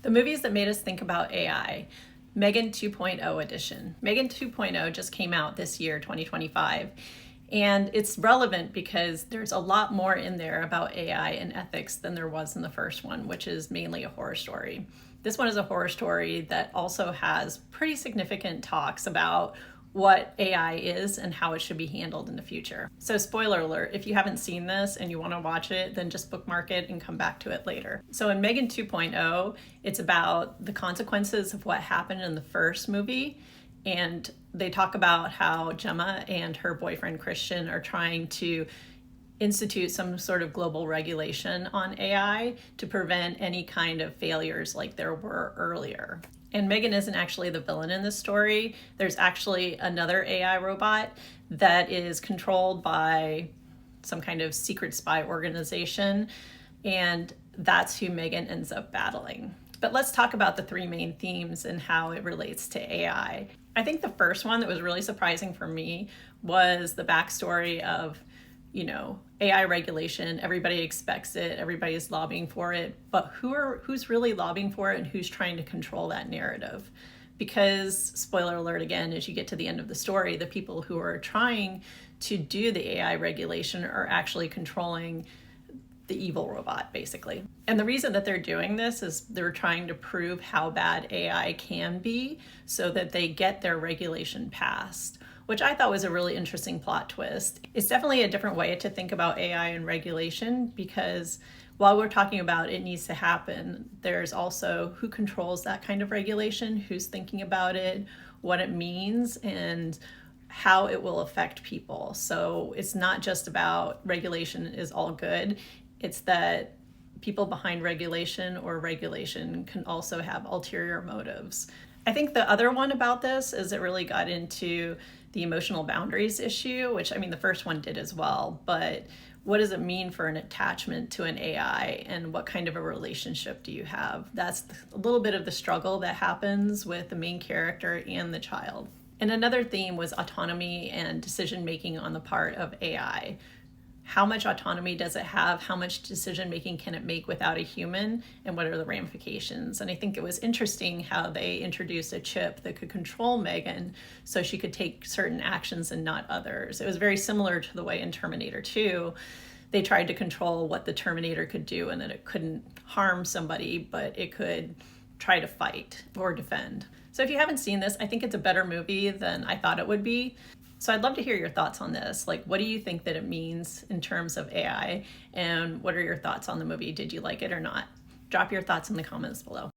The movies that made us think about AI. Megan 2.0 edition. Megan 2.0 just came out this year, 2025. And it's relevant because there's a lot more in there about AI and ethics than there was in the first one, which is mainly a horror story. This one is a horror story that also has pretty significant talks about what AI is and how it should be handled in the future. So spoiler alert, if you haven't seen this and you want to watch it, then just bookmark it and come back to it later. So in Megan 2.0, it's about the consequences of what happened in the first movie. And they talk about how Gemma and her boyfriend Christian are trying to institute some sort of global regulation on AI to prevent any kind of failures like there were earlier. And Megan isn't actually the villain in this story. There's actually another AI robot that is controlled by some kind of secret spy organization, and that's who Megan ends up battling. But let's talk about the three main themes and how it relates to AI. I think the first one that was really surprising for me was the backstory of AI regulation. Everybody expects it, everybody is lobbying for it, but who's really lobbying for it and who's trying to control that narrative? Because, spoiler alert again, as you get to the end of the story, the people who are trying to do the AI regulation are actually controlling the evil robot, basically. And the reason that they're doing this is they're trying to prove how bad AI can be so that they get their regulation passed, which I thought was a really interesting plot twist. It's definitely a different way to think about AI and regulation, because while we're talking about it needs to happen, there's also who controls that kind of regulation, who's thinking about it, what it means, and how it will affect people. So it's not just about regulation is all good. It's that people behind regulation or regulation can also have ulterior motives. I think the other one about this is it really got into the emotional boundaries issue, which the first one did as well, but what does it mean for an attachment to an AI and what kind of a relationship do you have? That's a little bit of the struggle that happens with the main character and the child. And another theme was autonomy and decision making on the part of AI. How much autonomy does it have? How much decision making can it make without a human? And what are the ramifications? And I think it was interesting how they introduced a chip that could control Megan so she could take certain actions and not others. It was very similar to the way in Terminator 2, they tried to control what the Terminator could do and that it couldn't harm somebody, but it could try to fight or defend. So if you haven't seen this, I think it's a better movie than I thought it would be. So I'd love to hear your thoughts on this. Like, what do you think that it means in terms of AI? And what are your thoughts on the movie? Did you like it or not? Drop your thoughts in the comments below.